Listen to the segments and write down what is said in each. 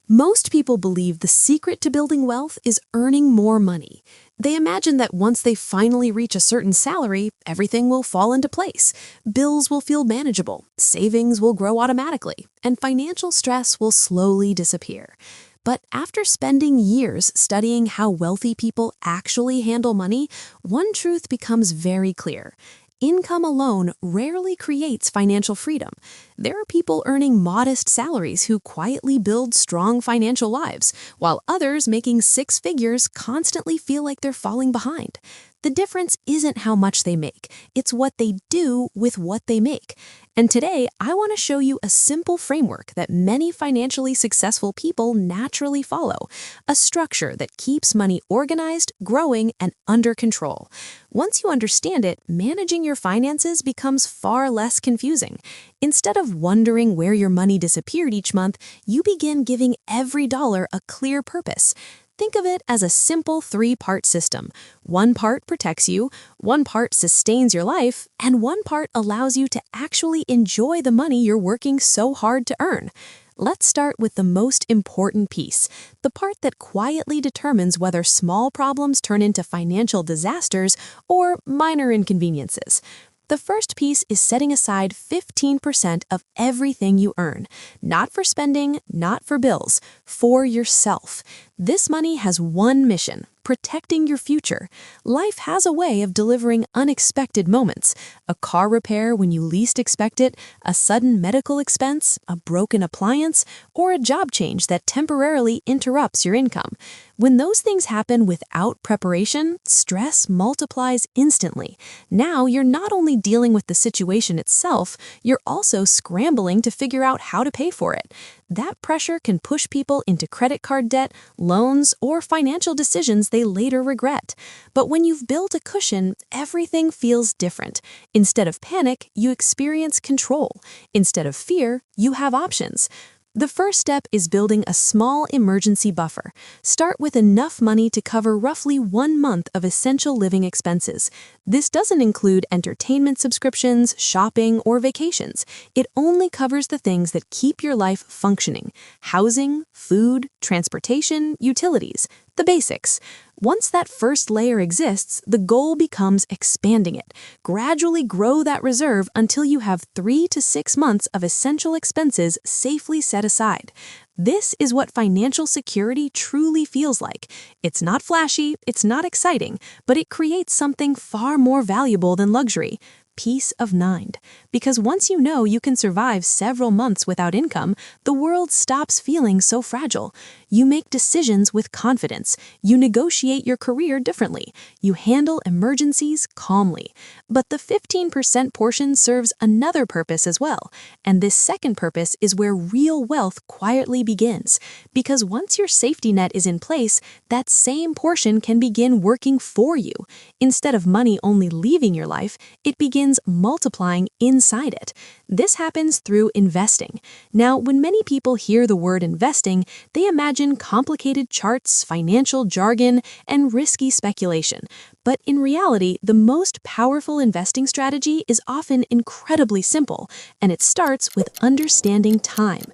Most people believe the secret to building wealth is earning more money. They imagine that once they finally reach a certain salary, everything will fall into place. Bills will feel manageable, savings will grow automatically, and financial stress will slowly disappear. But after spending years studying how wealthy people actually handle money, one truth becomes very clear. Income alone rarely creates financial freedom. There are people earning modest salaries who quietly build strong financial lives, while others making six figures constantly feel like they're falling behind. The difference isn't how much they make, it's what they do with what they make. And today, I want to show you a simple framework that many financially successful people naturally follow, a structure that keeps money organized, growing, and under control. Once you understand it, managing your finances becomes far less confusing. Instead of wondering where your money disappeared each month, you begin giving every dollar a clear purpose. Think of it as a simple three-part system. One part protects you, one part sustains your life, and one part allows you to actually enjoy the money you're working so hard to earn. Let's start with the most important piece, the part that quietly determines whether small problems turn into financial disasters or minor inconveniences. The first piece is setting aside 15% of everything you earn, not for spending, not for bills, for yourself. This money has one mission: protecting your future. Life has a way of delivering unexpected moments: a car repair when you least expect it, a sudden medical expense, a broken appliance, or a job change that temporarily interrupts your income. When those things happen without preparation, stress multiplies instantly. Now you're not only dealing with the situation itself, you're also scrambling to figure out how to pay for it. That pressure can push people into credit card debt, loans, or financial decisions they later regret. But when you've built a cushion, everything feels different. Instead of panic, you experience control. Instead of fear, you have options. The first step is building a small emergency buffer. Start with enough money to cover roughly 1 month of essential living expenses. This doesn't include entertainment subscriptions, shopping, or vacations. It only covers the things that keep your life functioning: housing, food, transportation, utilities, the basics. Once that first layer exists, the goal becomes expanding it. Gradually grow that reserve until you have 3 to 6 months of essential expenses safely set aside. This is what financial security truly feels like. It's not flashy, it's not exciting, but it creates something far more valuable than luxury: peace of mind. Because once you know you can survive several months without income, the world stops feeling so fragile. You make decisions with confidence. You negotiate your career differently. You handle emergencies calmly. But the 15% portion serves another purpose as well. And this second purpose is where real wealth quietly begins. Because once your safety net is in place, that same portion can begin working for you. Instead of money only leaving your life, it begins multiplying inside it. This happens through investing. Now, when many people hear the word investing, they imagine complicated charts, financial jargon, and risky speculation. But in reality, the most powerful investing strategy is often incredibly simple, and it starts with understanding time.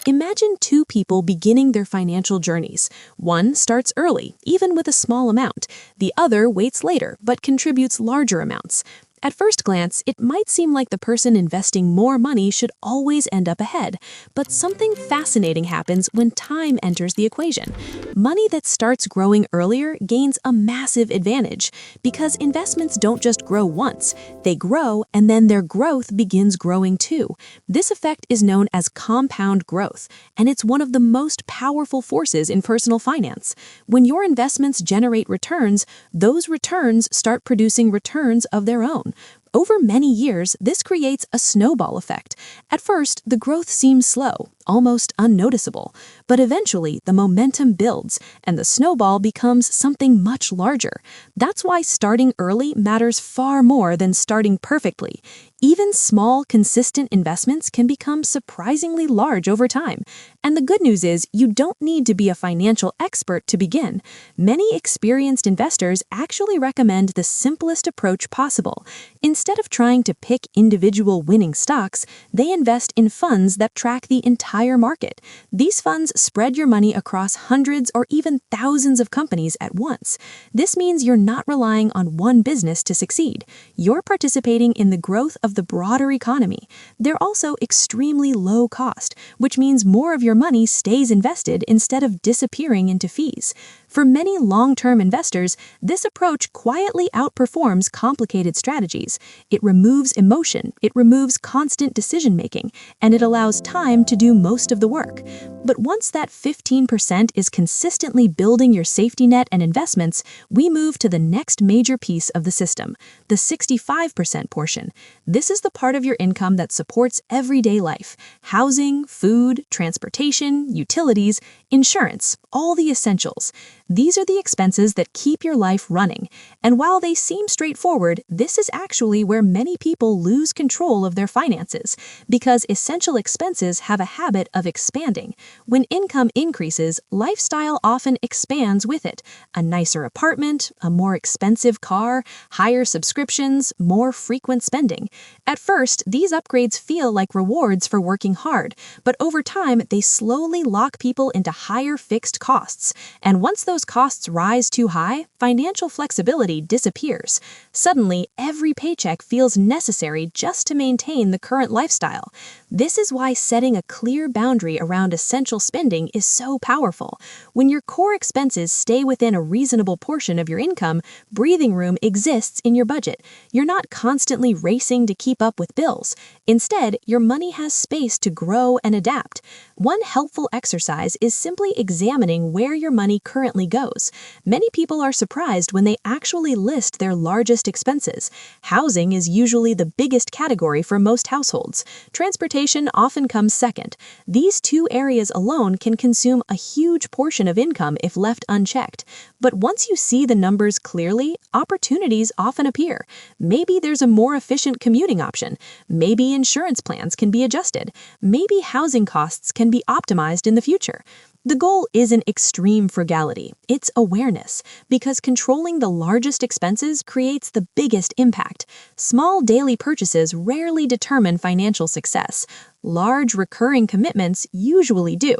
Imagine two people beginning their financial journeys. One starts early, even with a small amount. The other waits later, but contributes larger amounts. At first glance, it might seem like the person investing more money should always end up ahead, but something fascinating happens when time enters the equation. Money that starts growing earlier gains a massive advantage, because investments don't just grow once, they grow and then their growth begins growing too. This effect is known as compound growth, and it's one of the most powerful forces in personal finance. When your investments generate returns, those returns start producing returns of their own. Over many years, this creates a snowball effect. At first, the growth seems slow, almost unnoticeable, but eventually the momentum builds and the snowball becomes something much larger. That's why starting early matters far more than starting perfectly. Even small, consistent investments can become surprisingly large over time. And the good news is, you don't need to be a financial expert to begin. Many experienced investors actually recommend the simplest approach possible. Instead of trying to pick individual winning stocks, they invest in funds that track the entire entire market. These funds spread your money across hundreds or even thousands of companies at once. This means you're not relying on one business to succeed. You're participating in the growth of the broader economy. They're also extremely low cost, which means more of your money stays invested instead of disappearing into fees. For many long-term investors, this approach quietly outperforms complicated strategies. It removes emotion, it removes constant decision-making, and it allows time to do most of the work. But once that 15% is consistently building your safety net and investments, we move to the next major piece of the system, the 65% portion. This is the part of your income that supports everyday life: housing, food, transportation, utilities, insurance, all the essentials. These are the expenses that keep your life running. And while they seem straightforward, this is actually where many people lose control of their finances, because essential expenses have a habit of expanding. When income increases, lifestyle often expands with it. A nicer apartment, a more expensive car, higher subscriptions, more frequent spending. At first, these upgrades feel like rewards for working hard, but over time, they slowly lock people into higher fixed costs. And once those costs rise too high, financial flexibility disappears. Suddenly, every paycheck feels necessary just to maintain the current lifestyle. This is why setting a clear boundary around essential spending is so powerful. When your core expenses stay within a reasonable portion of your income, breathing room exists in your budget. You're not constantly racing to keep up with bills. Instead, your money has space to grow and adapt. One helpful exercise is simply examining where your money currently goes. Many people are surprised when they actually list their largest expenses. Housing is usually the biggest category for most households. Transportation often comes second. These two areas alone can consume a huge portion of income if left unchecked. But once you see the numbers clearly, opportunities often appear. Maybe there's a more efficient commuting option. Maybe insurance plans can be adjusted. Maybe housing costs can be optimized in the future. The goal isn't extreme frugality, it's awareness, because controlling the largest expenses creates the biggest impact. Small daily purchases rarely determine financial success. Large recurring commitments usually do.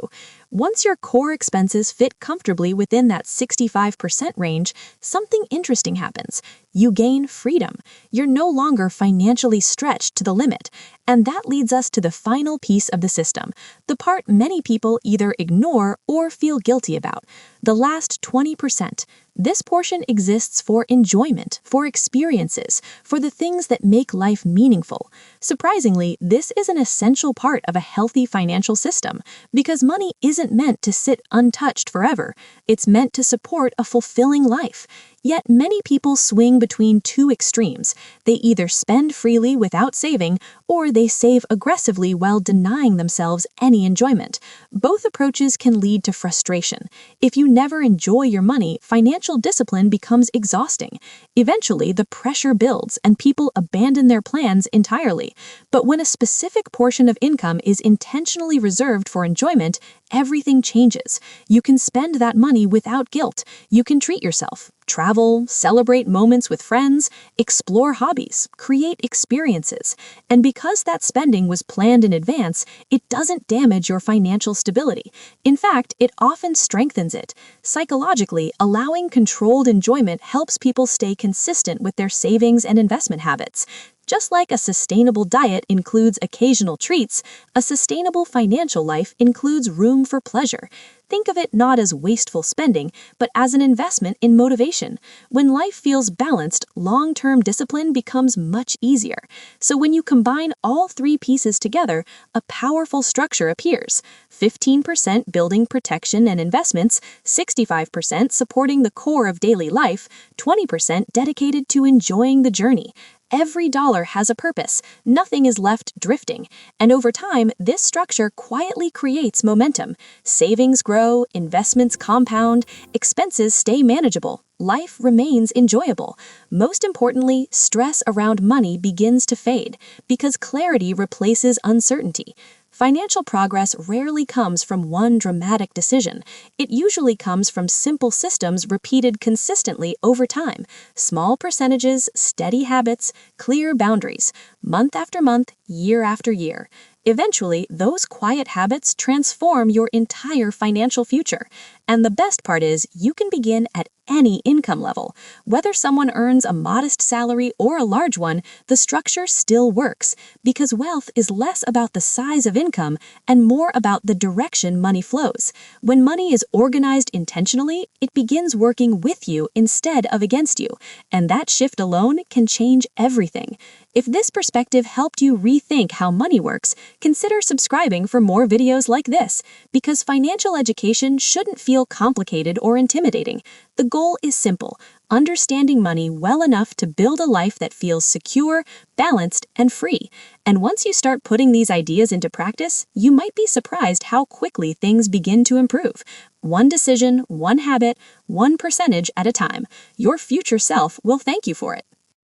Once your core expenses fit comfortably within that 65% range, something interesting happens. You gain freedom. You're no longer financially stretched to the limit. And that leads us to the final piece of the system, the part many people either ignore or feel guilty about, the last 20%. This portion exists for enjoyment, for experiences, for the things that make life meaningful. Surprisingly, this is an essential part of a healthy financial system, because money isn't meant to sit untouched forever. It's meant to support a fulfilling life. Yet many people swing between two extremes. They either spend freely without saving, or they save aggressively while denying themselves any enjoyment. Both approaches can lead to frustration. If you never enjoy your money, financial discipline becomes exhausting. Eventually, the pressure builds and people abandon their plans entirely. But when a specific portion of income is intentionally reserved for enjoyment, everything changes. You can spend that money without guilt. You can treat yourself, travel, celebrate moments with friends, explore hobbies, create experiences. And because that spending was planned in advance, it doesn't damage your financial stability. In fact, it often strengthens it. Psychologically, allowing controlled enjoyment helps people stay consistent with their savings and investment habits. Just like a sustainable diet includes occasional treats, a sustainable financial life includes room for pleasure. Think of it not as wasteful spending, but as an investment in motivation. When life feels balanced, long-term discipline becomes much easier. So when you combine all three pieces together, a powerful structure appears. 15% building protection and investments, 65% supporting the core of daily life, 20% dedicated to enjoying the journey. Every dollar has a purpose. Nothing is left drifting. And over time, this structure quietly creates momentum. Savings grow, investments compound, expenses stay manageable. Life remains enjoyable. Most importantly, stress around money begins to fade because clarity replaces uncertainty. Financial progress rarely comes from one dramatic decision. It usually comes from simple systems repeated consistently over time. Small percentages, steady habits, clear boundaries, month after month, year after year. Eventually, those quiet habits transform your entire financial future. And the best part is, you can begin at any income level. Whether someone earns a modest salary or a large one, the structure still works, because wealth is less about the size of income and more about the direction money flows. When money is organized intentionally, it begins working with you instead of against you, and that shift alone can change everything. If this perspective helped you rethink how money works, consider subscribing for more videos like this, because financial education shouldn't feel complicated or intimidating. The goal is simple: understanding money well enough to build a life that feels secure, balanced, and free. And once you start putting these ideas into practice, you might be surprised how quickly things begin to improve. One decision, one habit, one percentage at a time. Your future self will thank you for it.